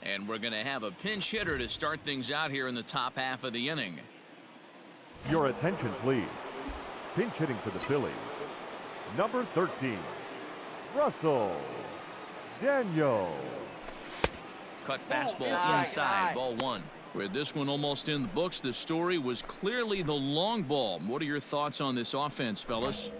And we're going to have a pinch hitter to start things out here in the top half of the inning. Your attention, please. Pinch hitting for the Phillies, number 13, Russell Daniel. Cut fastball inside, ball one. With this one almost in the books, the story was clearly the long ball. What are your thoughts on this offense, fellas?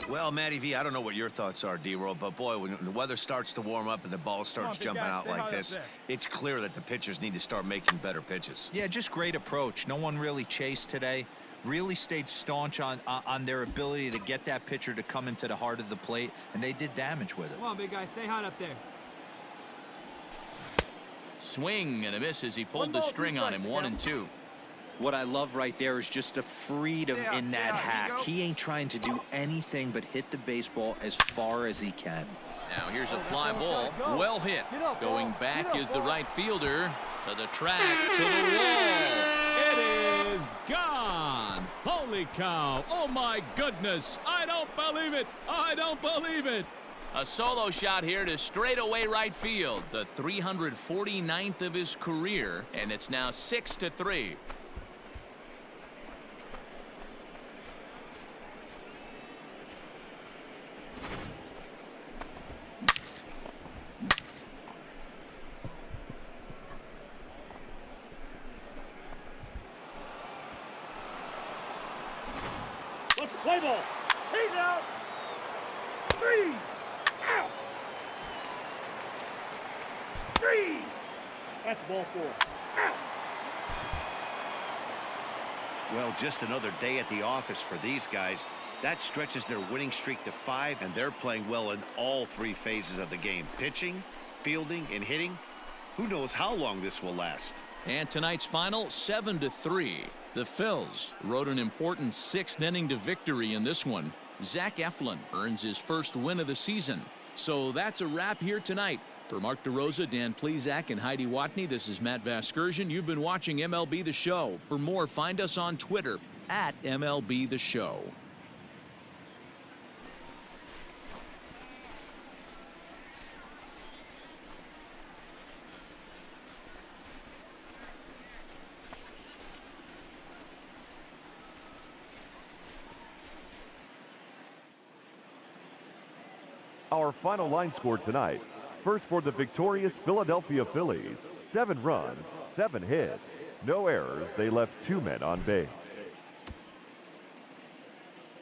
Well, Matty V, I don't know what your thoughts are, D-Roll, but boy, when the weather starts to warm up and the ball starts jumping out like this, it's clear that the pitchers need to start making better pitches. Yeah, just great approach. No one really chased today. Really stayed staunch on their ability to get that pitcher to come into the heart of the plate, and they did damage with it. Come on, big guy, stay hot up there. Swing and a miss as he pulled the string on him, 1-2. What I love right there is just the freedom in that hack. He ain't trying to do anything but hit the baseball as far as he can. Now here's a fly ball, well hit. Going back is the right fielder to the track, to the wall. It is gone. Holy cow. Oh, my goodness. I don't believe it. I don't believe it. A solo shot here to straightaway right field, the 349th of his career, and it's now 6-3. Let's play ball. He's out. 3 out. 3. That's ball 4. Out. Well, just another day at the office for these guys. That stretches their winning streak to 5, and they're playing well in all 3 phases of the game. Pitching, fielding, and hitting. Who knows how long this will last? And tonight's final, 7-3. The Phils rode an important 6th inning to victory in this one. Zach Eflin earns his first win of the season. So that's a wrap here tonight. For Mark DeRosa, Dan Plesac, and Heidi Watney, this is Matt Vasgersian. You've been watching MLB The Show. For more, find us on Twitter at MLB The Show. Our final line score tonight. First for the victorious Philadelphia Phillies, 7 runs, 7 hits, no errors. They left 2 men on base.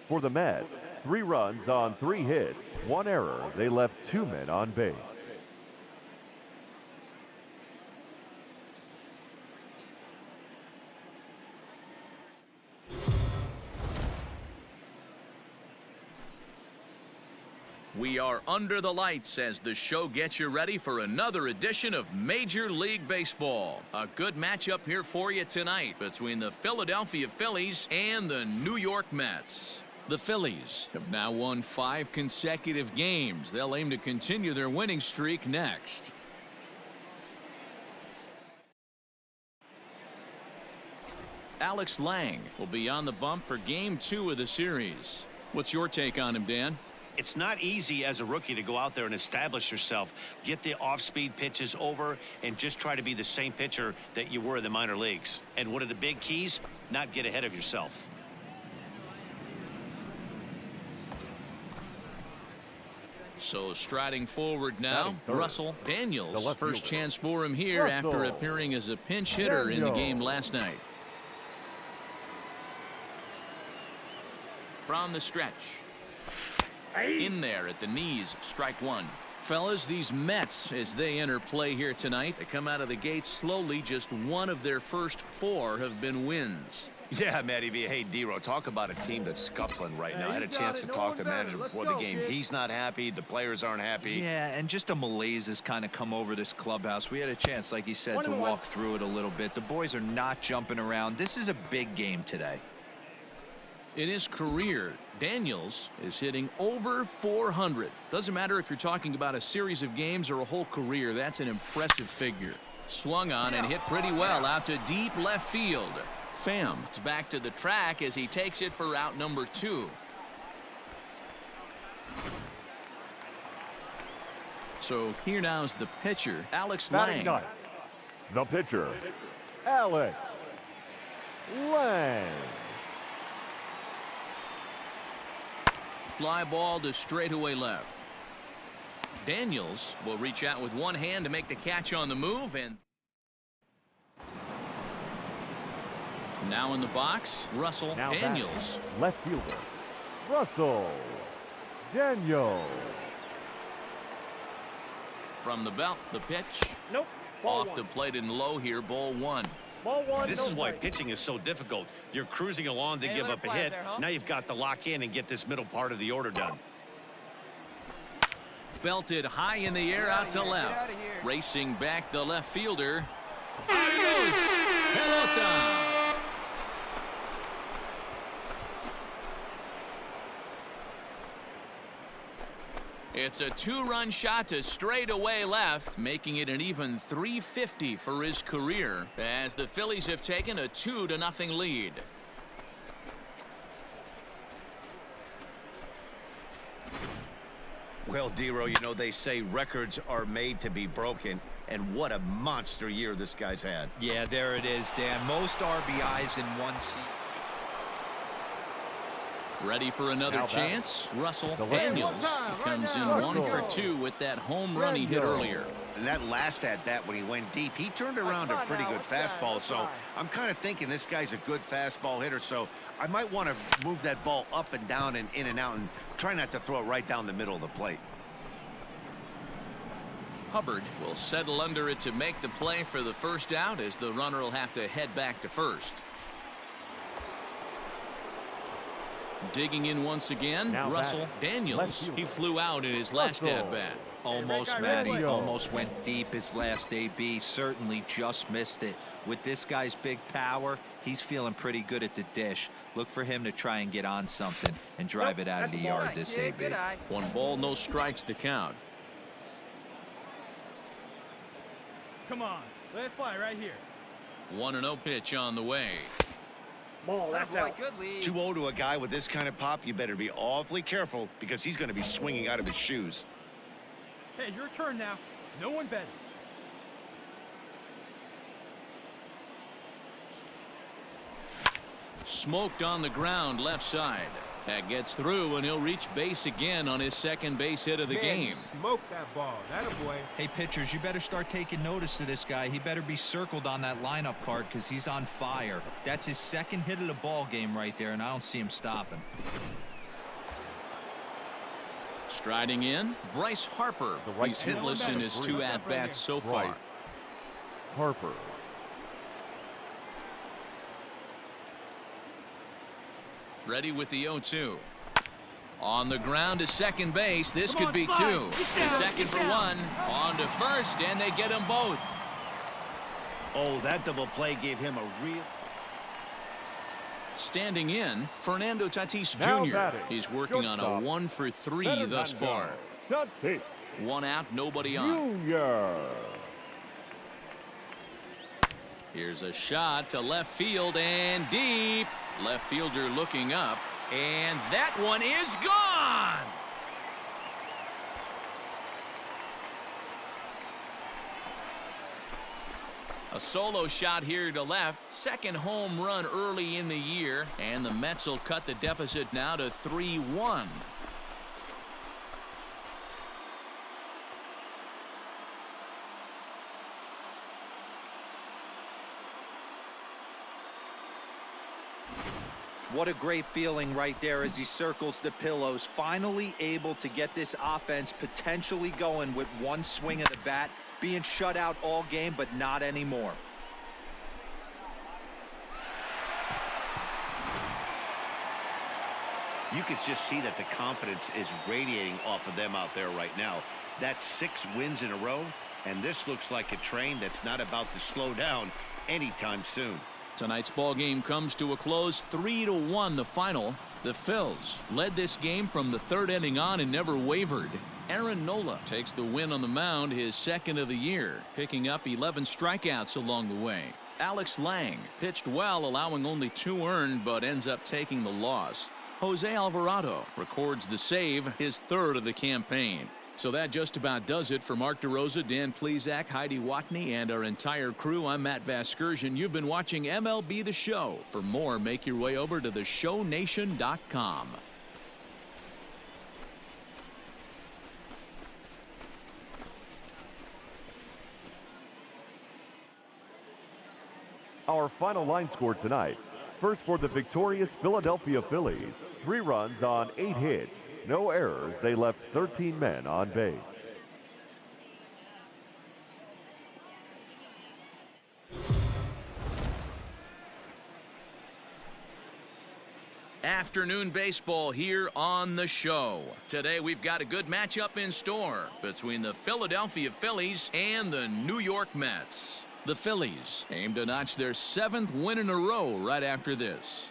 For the Mets, 3 runs on 3 hits, 1 error. They left 2 men on base. We are under the lights as the show gets you ready for another edition of Major League Baseball. A good matchup here for you tonight between the Philadelphia Phillies and the New York Mets. The Phillies have now won 5 consecutive games. They'll aim to continue their winning streak next. Alex Lang will be on the bump for Game 2 of the series. What's your take on him, Dan? It's not easy as a rookie to go out there and establish yourself, get the off-speed pitches over, and just try to be the same pitcher that you were in the minor leagues. And one of the big keys, not get ahead of yourself. So striding forward now, Russell Daniels. First fielder. chance for him here after appearing as a pinch hitter in the game last night. From the stretch. In there at the knees, strike 1. Fellas, these Mets, as they enter play here tonight, they come out of the gate slowly. Just 1 of their first 4 have been wins. Yeah, Matty V. Hey, D-Roll, talk about a team that's scuffling right now. I had a chance to talk to the manager before the game. He's not happy. The players aren't happy. Yeah, and just a malaise has kind of come over this clubhouse. We had a chance, like he said, to walk through it a little bit. The boys are not jumping around. This is a big game today. In his career, Daniels is hitting over 400. Doesn't matter if you're talking about a series of games or a whole career. That's an impressive figure. Swung on and hit pretty well out to deep left field. Pham is back to the track as he takes it for out number 2. So here now is the pitcher, Alex Lang. The pitcher, Alex Lang. Fly ball to straightaway left. Daniels will reach out with one hand to make the catch on the move, and now in the box, Russell Now Daniels. batting, left fielder, Russell Daniels. From the belt, the pitch. Nope. Ball Off one. the plate and low here, ball one. Ball one. This no is why strike. pitching is so difficult. You're cruising along to give up a hit. Now you've got to lock in and get this middle part of the order done. Belted high in the air out to left. Racing back the left fielder. Adios, pelota. It's a two-run shot to straightaway left, making it an even .350 for his career as the Phillies have taken a 2-0 lead. Well, Dero, you know, they say records are made to be broken, and what a monster year this guy's had. Yeah, there it is, Dan. Most RBIs in one season. Ready for another Now chance. Russell The left Daniels field. he comes in Russell 1 for 2 with that home run he hit Daniels. earlier. And that last at-bat when he went deep, he turned around a pretty good fastball. So I'm kind of thinking this guy's a good fastball hitter. So I might want to move that ball up and down and in and out and try not to throw it right down the middle of the plate. Hubbard will settle under it to make the play for the first out as the runner will have to head back to first. Digging in once again, Now Russell batting, left Daniels. fielder, He flew out in his last Russell. at-bat. Almost, Matty. Matty. Almost went deep his last AB. Certainly just missed it. With this guy's big power, he's feeling pretty good at the dish. Look for him to try and get on something and drive it out of the yard this AB. 1 ball, no strikes to count. Come on. Let it fly right here. 1-0 pitch on the way. Ball. That's out. 2-0 to a guy with this kind of pop, you better be awfully careful because he's going to be swinging out of his shoes. Hey, your turn now. No one better. Smoked on the ground left side. That gets through, and he'll reach base again on his second base hit of the game. Smoke that ball. That a boy. Hey, pitchers, you better start taking notice of this guy. He better be circled on that lineup card because he's on fire. That's his second hit of the ball game right there, and I don't see him stopping. Striding in, Bryce Harper. The right He's fielder. hitless in his 2 at-bats so far. Bryce Harper. Ready with the 0-2. On the ground to second base. This could be 2. The second for 1. On to first, and they get them both. Oh, that double play gave him a real... Standing in, Fernando Tatis Now Jr. batting, He's working on a shortstop, 1 for 3 thus far. Tatis 1 out, nobody on. Jr. Here's a shot to left field and deep. Left fielder looking up, and that one is gone. A solo shot here to left. Second home run early in the year, and the Mets will cut the deficit now to 3-1. What a great feeling right there as he circles the pillows. Finally able to get this offense potentially going with one swing of the bat. Being shut out all game, but not anymore. You can just see that the confidence is radiating off of them out there right now. That's 6 wins in a row, and this looks like a train that's not about to slow down anytime soon. Tonight's ball game comes to a close, 3-1 the final. The Phils led this game from the 3rd inning on and never wavered. Aaron Nola takes the win on the mound, his 2nd of the year, picking up 11 strikeouts along the way. Alex Lang pitched well, allowing only 2 earned, but ends up taking the loss. Jose Alvarado records the save, his 3rd of the campaign. So that just about does it for Mark DeRosa, Dan Plesac, Heidi Watney, and our entire crew. I'm Matt Vasgersian. You've been watching MLB The Show. For more, make your way over to theshownation.com. Our final line score tonight. First for the victorious Philadelphia Phillies. 3 runs on 8 hits. No errors. They left 13 men on base. Afternoon baseball here on the show. Today we've got a good matchup in store between the Philadelphia Phillies and the New York Mets. The Phillies aim to notch their 7th win in a row right after this.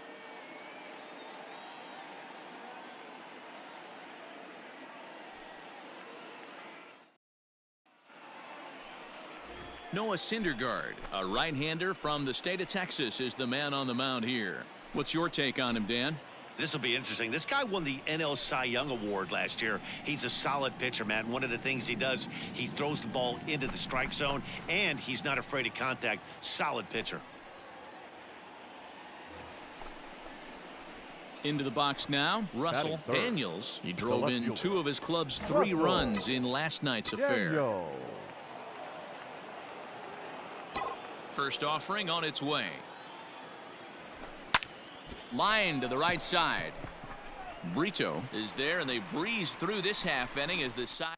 Noah Syndergaard, a right-hander from the state of Texas, is the man on the mound here. What's your take on him, Dan? This will be interesting. This guy won the NL Cy Young Award last year. He's a solid pitcher, man. One of the things he does, he throws the ball into the strike zone, and he's not afraid of contact. Solid pitcher. Into the box now, Russell Daniels. He drove in 2 of his club's 3 runs in last night's affair. First offering on its way. Line to the right side. Brito is there, and they breeze through this half inning as the side.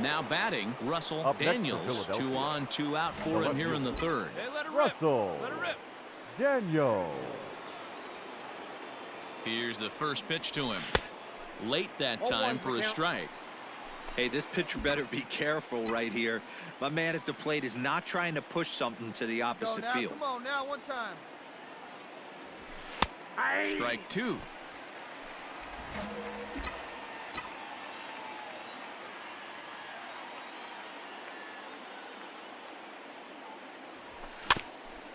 Now batting, Russell Daniels. 2 on, 2 out for him here in the 3rd. Hey, let it rip. Russell Let it rip. Daniels. Here's the first pitch to him. Late that time for a strike. Hey, this pitcher better be careful right here. My man at the plate is not trying to push something to the opposite field. Come on now, one time. Strike 2.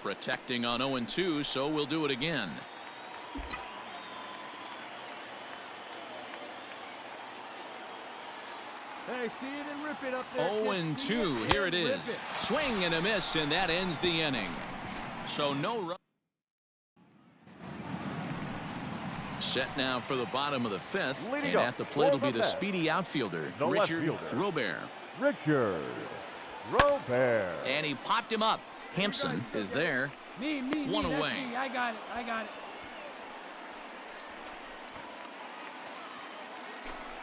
Protecting on 0-2, so we'll do it again. Hey, see it and rip it up there. 0-2, here it is. Swing and a miss, and that ends the inning. So no run. Set now for the bottom of the 5th, and at the plate will be the speedy outfielder, Richard Robert. Richard Robert. And he popped him up. Hampson is there. One away. I got it.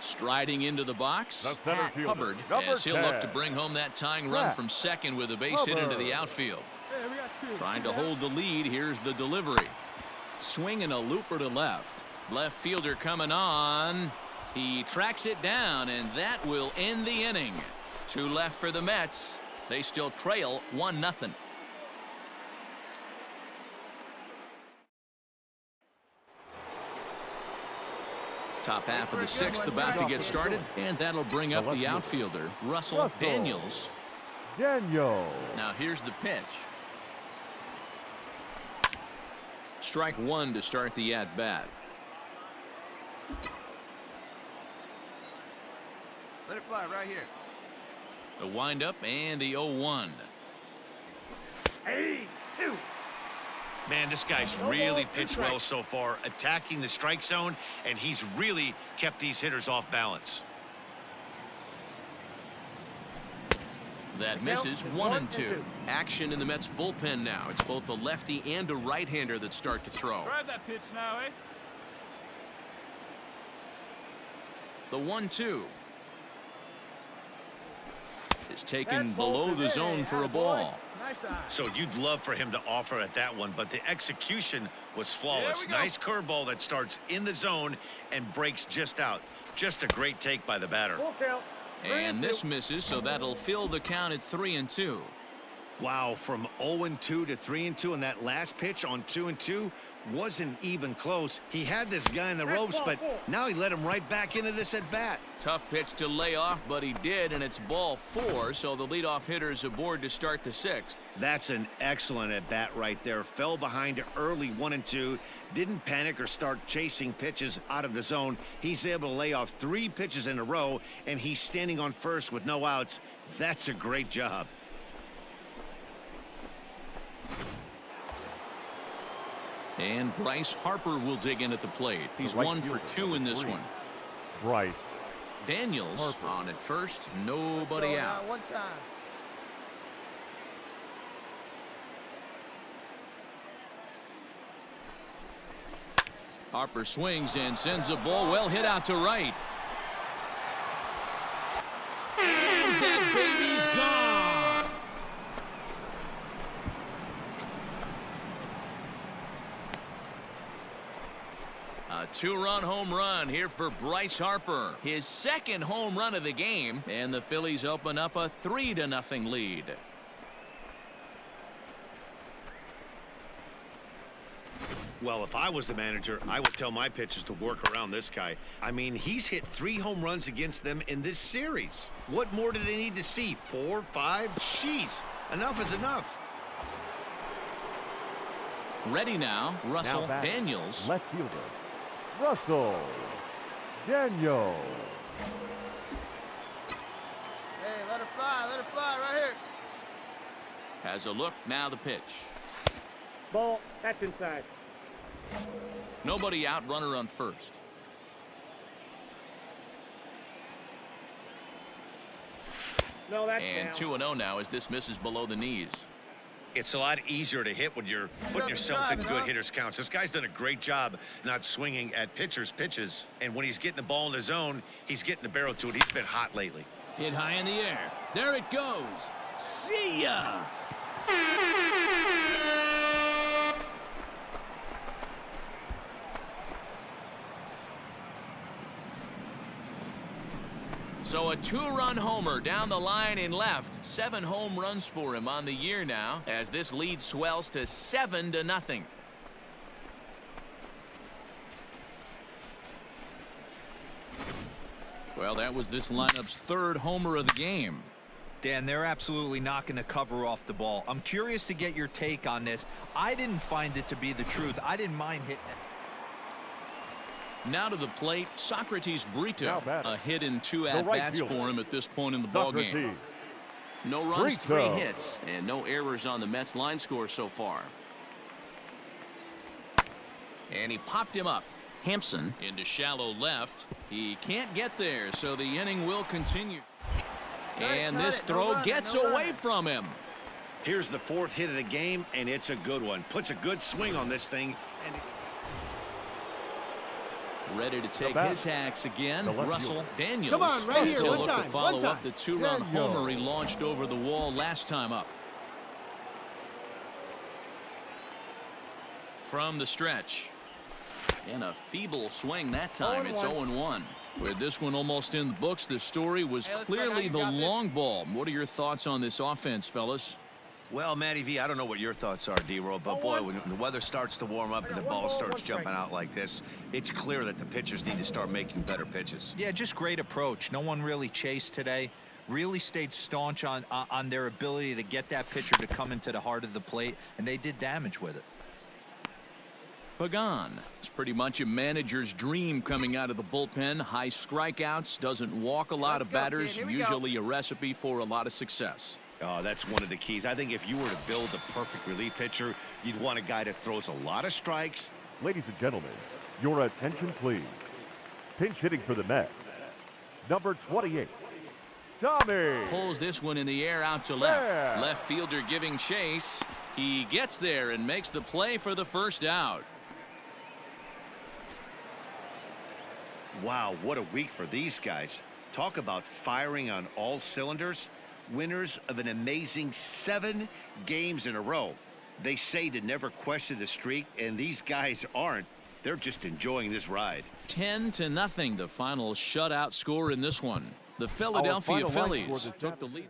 Striding into the box, Hubbard, as he'll look to bring home that tying run from second with a base hit into the outfield. Hey, we got 2. Trying to hold the lead. Here's the delivery. Swinging a looper to left. Left fielder coming on. He tracks it down, and that will end the inning. 2 left for the Mets. They still trail 1-0. Top half of the 6th about to get started, and that'll bring up the outfielder, Russell Daniels. Now here's the pitch. Strike 1 to start the at-bat. Let it fly right here. The windup and the 0-1. Man, this guy's really pitched well so far, attacking the strike zone, and he's really kept these hitters off balance. That misses 1-2. Action in the Mets bullpen now. It's both a lefty and a right-hander that start to throw. Drive that pitch now, eh? The 1-2 is taken below the zone for a ball. Nice eye. So you'd love for him to offer at that one, but the execution was flawless. Nice curveball that starts in the zone and breaks just out. Just a great take by the batter. And this misses, so that'll fill the count at 3-2. Wow, from 0-2 to 3-2, and that last pitch on 2-2 wasn't even close. He had this guy in the ropes, but now he let him right back into this at bat. Tough pitch to lay off, but he did, and it's ball 4, so the leadoff hitter is aboard to start the 6th. That's an excellent at bat right there. Fell behind early 1-2, didn't panic or start chasing pitches out of the zone. He's able to lay off 3 pitches in a row, and he's standing on first with no outs. That's a great job. And Bryce Harper will dig in at the plate. He's 1 for 2 in this one. Bryce Daniels Harper on at first, nobody out. One time. Harper swings and sends a ball well hit out to right. And that baby's gone. A 2-run home run here for Bryce Harper. His 2nd home run of the game, and the Phillies open up a 3-0 lead. Well, if I was the manager, I would tell my pitchers to work around this guy. I mean, he's hit 3 home runs against them in this series. What more do they need to see? 4, 5? Jeez, enough is enough. Ready now, Russell Daniels. Left fielder, Russell Daniels. Hey, let her fly right here. Has a look, now the pitch. Ball, that's inside. Nobody out, runner on first. No, that's And down. 2-0 now as this misses below the knees. It's a lot easier to hit when you're putting yourself in good hitters counts. This guy's done a great job not swinging at pitchers' pitches. And when he's getting the ball in his zone, he's getting the barrel to it. He's been hot lately. Hit high in the air. There it goes. See ya! So a 2-run homer down the line in left. 7 home runs for him on the year now as this lead swells to 7-0. Well, that was this lineup's 3rd homer of the game. Dan, they're absolutely not going to cover off the ball. I'm curious to get your take on this. I didn't find it to be the truth. I didn't mind hitting it. Now to the plate, Socrates Brito. A hit in 2 at-bats for him at this point in the ballgame. No runs, 3 hits, and no errors on the Mets line score so far. And he popped him up. Hampson into shallow left. He can't get there, so the inning will continue. And this throw gets away from him. Here's the 4th hit of the game, and it's a good one. Puts a good swing on this thing. And ready to take his hacks again. Russell Daniels. Come on, right here, He'll one look time, to follow one time. up the 2-run homer he launched over the wall last time up. From the stretch. And a feeble swing that time. It's 0-1. With this one almost in the books, the story was clearly the long ball. What are your thoughts on this offense, fellas? well, Matty V, I don't know what your thoughts are, D-Roll, but boy, when the weather starts to warm up and the ball starts jumping out like this, it's clear that the pitchers need to start making better pitches. Yeah, just great approach. No one really chased today. Really stayed staunch on their ability to get that pitcher to come into the heart of the plate, and they did damage with it. Pagan. It's pretty much a manager's dream coming out of the bullpen. High strikeouts, doesn't walk a lot of batters, usually a recipe for a lot of success. Oh, that's one of the keys. I think if you were to build a perfect relief pitcher, you'd want a guy that throws a lot of strikes. Ladies and gentlemen, your attention please. Pinch hitting for the Mets, number 28, Tommy. Pulls this one in the air out to left. Left fielder giving chase. He gets there and makes the play for the first out. Wow, what a week for these guys. Talk about firing on all cylinders. Winners of an amazing 7 games in a row. They say to never question the streak, and these guys aren't. They're just enjoying this ride. 10-0, the final shutout score in this one. The Philadelphia Phillies took the lead.